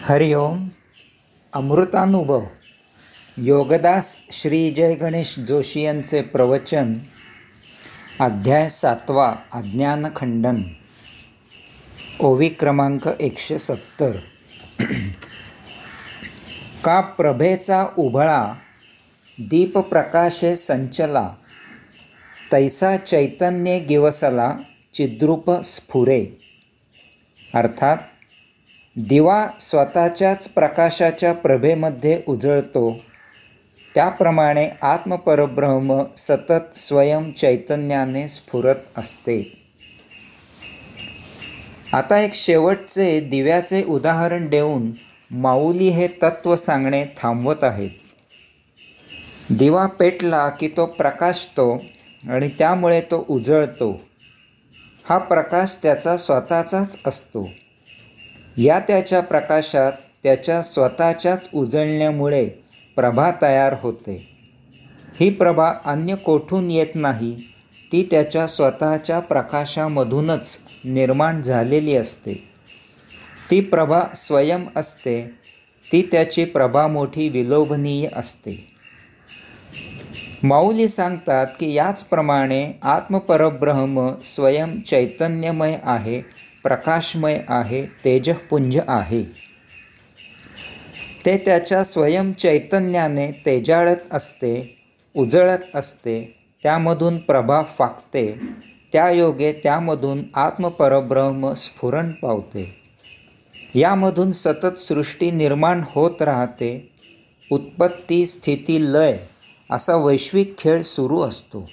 हरिओम. अमृतानुभव योगदास श्री जय गणेश जोशी यांचे प्रवचन. अध्याय 7. अज्ञानखंडन. ओवी क्रमांक 170. का प्रभेचा उभळा दीपप्रकाशे संचला, तैसा चैतन्य गिवसला चिद्रूप स्फुरे. अर्थात दिवा स्वतःच्याच प्रकाशाच्या प्रभेमध्ये उजळतो, त्याप्रमाणे आत्मपरब्रह्म सतत स्वयं चैतन्याने स्फुरत असते. आता एक शेवटचे दिव्याचे उदाहरण देऊन माऊली हे तत्व सांगणे थांबवत आहेत. दिवा पेटला की तो प्रकाशतो आणि त्यामुळे तो उजळतो. हा प्रकाश त्याचा स्वतःचाच असतो. या त्याच्या प्रकाशात त्याच्या स्वतःच्याच उजळण्यामुळे प्रभा तयार होते. ही प्रभा अन्य कोठून येत नाही, ती त्याच्या स्वतःच्या प्रकाशामधूनच निर्माण झालेली असते. ती प्रभा स्वयं असते. ती त्याची प्रभा मोठी विलोभनीय असते. माऊली सांगतात की याचप्रमाणे आत्मपरब्रह्म स्वयं चैतन्यमय आहे, प्रकाशमय आहे, तेजपुंज आहे. ते त्याच्या स्वयं चैतन्याने तेजाळत असते, उजळत असते. त्यामधून प्रभा फाकते. त्यायोगे त्यामधून आत्मपरब्रह्म स्फुरण पावते. यामधून सतत सृष्टी निर्माण होत राहते. उत्पत्ती, स्थिती, लय असा वैश्विक खेळ सुरू असतो.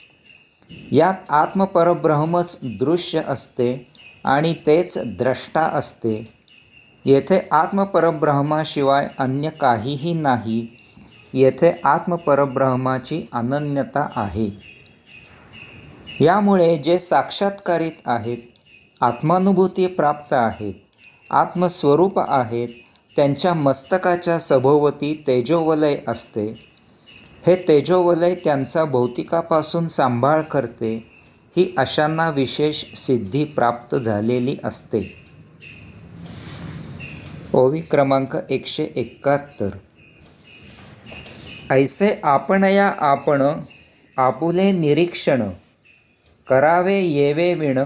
यात आत्मपरब्रह्मच दृश्य असते आणि तेच द्रष्टा असते. येथे आत्मपरब्रह्माशिवाय अन्य काहीही नाही. येथे आत्मपरब्रह्माची अनन्यता आहे. यामुळे जे साक्षात्कारित आहेत, आत्मानुभूती प्राप्त आहेत, आत्मस्वरूप आहेत, त्यांच्या मस्तकाच्या सभोवती तेजोवलय असते. हे तेजोवलय त्यांचा भौतिकापासून सांभाळ करते. ही अशांना विशेष सिद्धी प्राप्त झालेली असते. ओवी क्रमांक 171. ऐसे आपणया आपण आपुले निरीक्षण, करावे येवे विण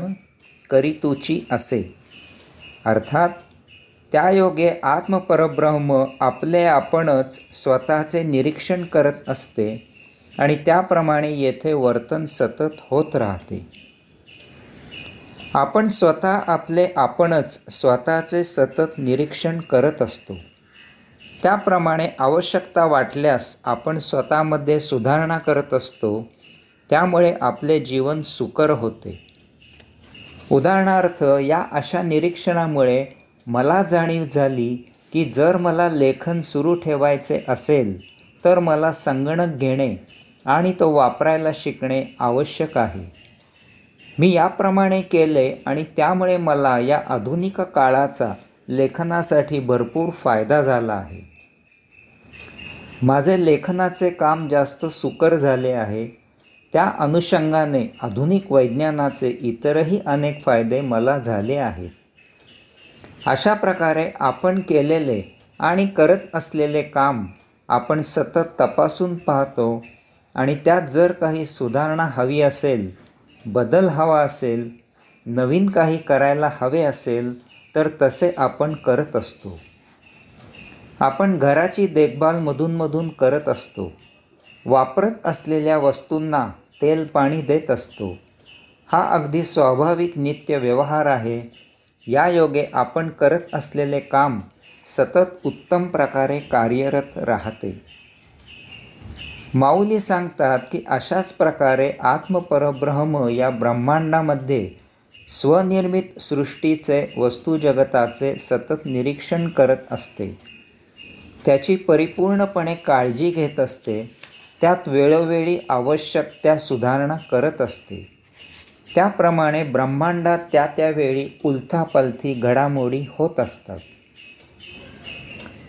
करीतुची असे. अर्थात त्यायोगे आत्मपरब्रह्म आपले आपणच स्वतःचे निरीक्षण करत असते आणि त्याप्रमाणे येथे वर्तन सतत होत राहते. आपण स्वतः आपले आपणच स्वतःचे सतत निरीक्षण करत असतो. त्याप्रमाणे आवश्यकता वाटल्यास आपण स्वतःमध्ये सुधारणा करत असतो. त्यामुळे आपले जीवन सुकर होते. उदाहरणार्थ, या अशा निरीक्षणामुळे मला जाणीव झाली की जर मला लेखन सुरू ठेवायचे असेल तर मला संगणक घेणे आणि तो वापरायला शिकणे आवश्यक आहे. मी याप्रमाणे केले आणि त्यामुळे मला या आधुनिक काळाचा लेखनासाठी भरपूर फायदा झाला आहे. माझे लेखनाचे काम जास्त सुकर झाले आहे. त्या अनुषंगाने आधुनिक वैज्ञानाचे इतरही अनेक फायदे मला झाले आहेत. अशा प्रकारे आपण केलेले आणि करत असलेले काम आपण सतत तपासून पाहतो आणि त्यात जर काही सुधारणा हवी असेल, बदल हवा असेल, नवीन काही करायला हवे असेल तर तसे आपण करत असतो. आपण घराची देखभाल मधून करत असतो. वापरत असलेल्या वस्तूंना तेल पाणी देत असतो. हा अगदी स्वाभाविक नित्य व्यवहार आहे. यायोगे आपण करत असलेले काम सतत उत्तम प्रकारे कार्यरत राहते. माऊली सांगतात की अशाच प्रकारे आत्मपरब्रह्म या ब्रह्मांडामध्ये स्वनिर्मित सृष्टीचे, वस्तुजगताचे सतत निरीक्षण करत असते. त्याची परिपूर्णपणे काळजी घेत असते. त्यात वेळोवेळी आवश्यक त्या सुधारणा करत असते. त्याप्रमाणे ब्रह्मांडात त्यावेळी उलथापालथी घडामोडी होत असतात.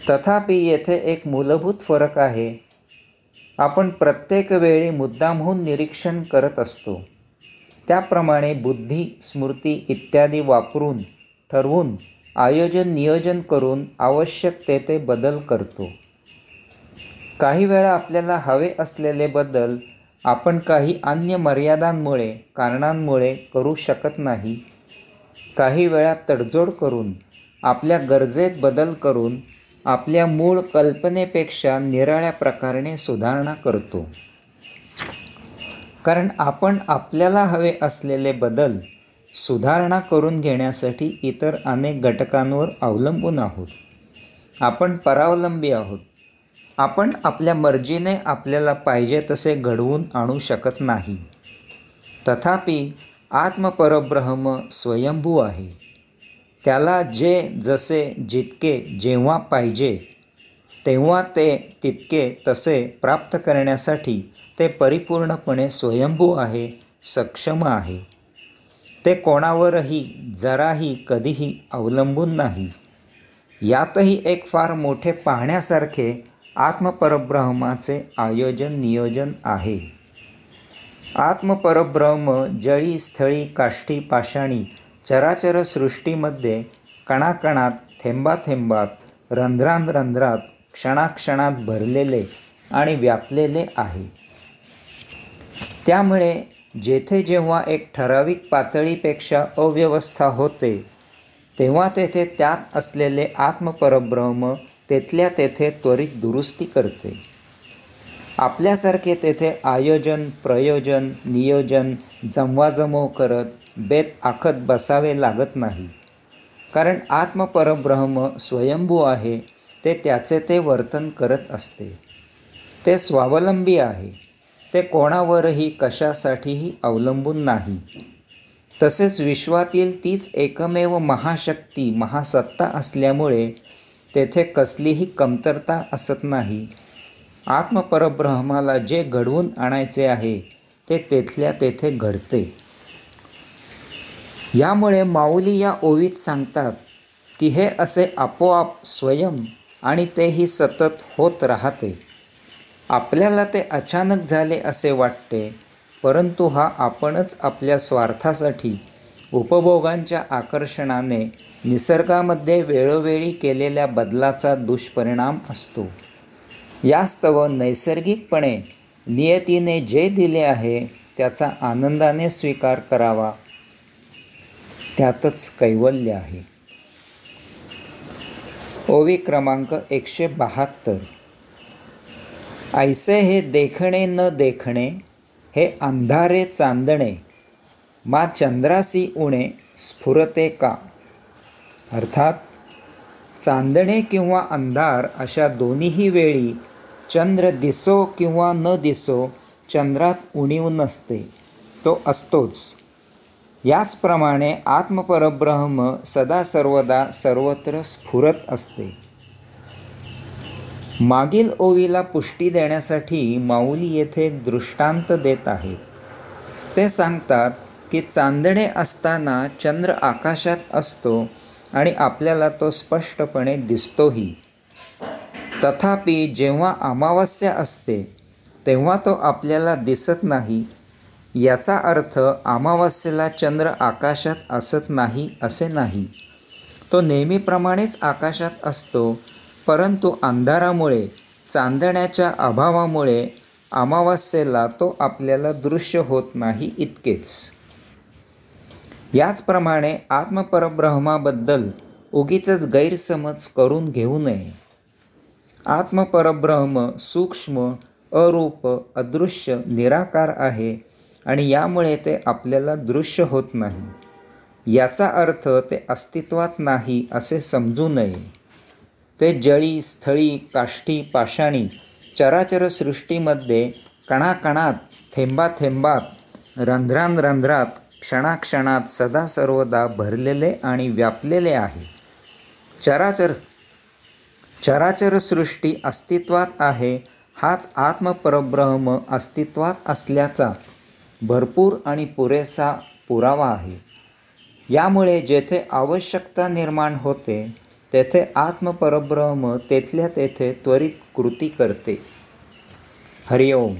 तथापि येथे एक मूलभूत फरक आहे. आपण प्रत्येक वेळी मुद्दामहून निरीक्षण करत असतो. त्याप्रमाणे बुद्धी, स्मृती इत्यादी वापरून ठरवून आयोजन नियोजन करून आवश्यक ते बदल करतो. काही वेळा आपल्याला हवे असलेले बदल आपण काही अन्य मर्यादांमुळे कारणांमुळे करू शकत नाही. काही वेळा तडजोड करून आपल्या गरजेत बदल करून आपल्या मूळ कल्पनेपेक्षा निराळ्या प्रकारे सुधारणा करतो. कारण आपण आपल्याला हवे असलेले बदल सुधारणा करून घेण्यासाठी इतर अनेक घटकांवर अवलंबून आहोत. आपण परावलंबी आहोत. आपण आपल्या मर्जीने आपल्याला पाहिजे तसे घडवून आणू शकत नाही. तथापि आत्मपरब्रह्म स्वयंभू आहे. त्याला जे जसे जितके जेव्हा पाहिजे तेव्हा ते तितके तसे प्राप्त करण्यासाठी ते परिपूर्णपणे स्वयंभू आहे, सक्षम आहे. ते कोणावरही जराही कधीही अवलंबून नाही. यातही एक फार मोठे पाहण्यासारखे आत्मपरब्रह्माचे आयोजन नियोजन आहे. आत्मपरब्रह्म जळी स्थळी काष्ठी पाषाणी चराचर सृष्टीमध्ये कणाकणात थेंबाथेंबात रंध्रांत क्षणाक्षणात भरलेले आणि व्यापलेले आहे. त्यामुळे जेथे जेव्हा एक ठराविक पातळीपेक्षा अव्यवस्था होते तेव्हा तेथे त्यात असलेले आत्मपरब्रह्म तेथल्या तेथे त्वरित दुरुस्ती करते. आपल्यासारखे तेथे आयोजन प्रयोजन नियोजन जमवाजमव करत बेत आखत बसावे लागत नाही. कारण आत्मपरब्रह्म स्वयंभू आहे. ते त्याचे ते वर्तन करत असते. ते स्वावलंबी आहे. ते कोणावरही कशासाठीही अवलंबून नाही. तसेच विश्वातील तीच एकमेव महाशक्ती महासत्ता असल्यामुळे तेथे कसलीही कमतरता असत नाही. आत्मपरब्रह्माला जे घडवून आणायचे आहे ते तेथल्या तेथे घडते. यामुळे माऊली या ओवीत सांगतात की हे असे आपोआप स्वयं आणि तेही सतत होत राहते. आपल्याला ते अचानक झाले असे वाटते, परंतु हा आपणच आपल्या स्वार्थासाठी उपभोगांच्या आकर्षणाने निसर्गामध्ये वेळोवेळी केलेल्या बदलाचा दुष्परिणाम असतो. यास्तव नैसर्गिकपणे नियतीने जे दिले आहे त्याचा आनंदाने स्वीकार करावा. त्यातच कैवल्य आहे. ओवी क्रमांक 172. ऐसे हे देखणे न देखणे हे अंधारे चांदणे मा चंद्रासी उणे स्फुरते का. अर्थात चांदणे किंवा अंधार अशा दोन्हीही वेळी चंद्र दिसो किंवा न दिसो चंद्रात उणीव नसते, तो असतोच. याचप्रमाणे आत्मपरब्रह्म सदा सर्वदा सर्वत्र स्फुरत असते. मागील ओवीला पुष्टी देण्यासाठी माऊली येथे एक दृष्टांत देत आहेत. ते सांगतात की चांदणे असताना चंद्र आकाशात असतो आणि आपल्याला तो स्पष्टपणे दिसतोही. तथापि जेव्हा अमावास्या असते तेव्हा तो आपल्याला दिसत नाही. याचा अर्थ अमावास्येला चंद्र आकाशात असत नाही असे नाही. तो नेहमीप्रमाणेच आकाशात असतो, परंतु अंधारामुळे चांदण्याच्या अभावामुळे अमावास्येला तो आपल्याला दृश्य होत नाही इतकेच. याचप्रमाणे आत्मपरब्रह्माबद्दल उगीचच गैरसमज करून घेऊ नये. आत्मपरब्रह्म सूक्ष्म अरूप अदृश्य निराकार आहे आणि यामुळे ते आपल्याला दृश्य होत नाही. याचा अर्थ ते अस्तित्वात नाही असे समजू नये. ते जळी स्थळी काष्ठी पाषाणी चराचर सृष्टीमध्ये कणाकणात थेंबाथेंबात रंध्रांत क्षणाक्षणात सदा सर्वदा भरलेले आणि व्यापलेले आहे. चराचर सृष्टी अस्तित्वात आहे हाच आत्मपरब्रह्म अस्तित्वात असल्याचा भरपूर आणि पुरेसा पुरावा आहे. यामुळे जेथे आवश्यकता निर्माण होते तेथे आत्मपरब्रह्म तेथल्या तेथे त्वरित कृती करते. हरिओम.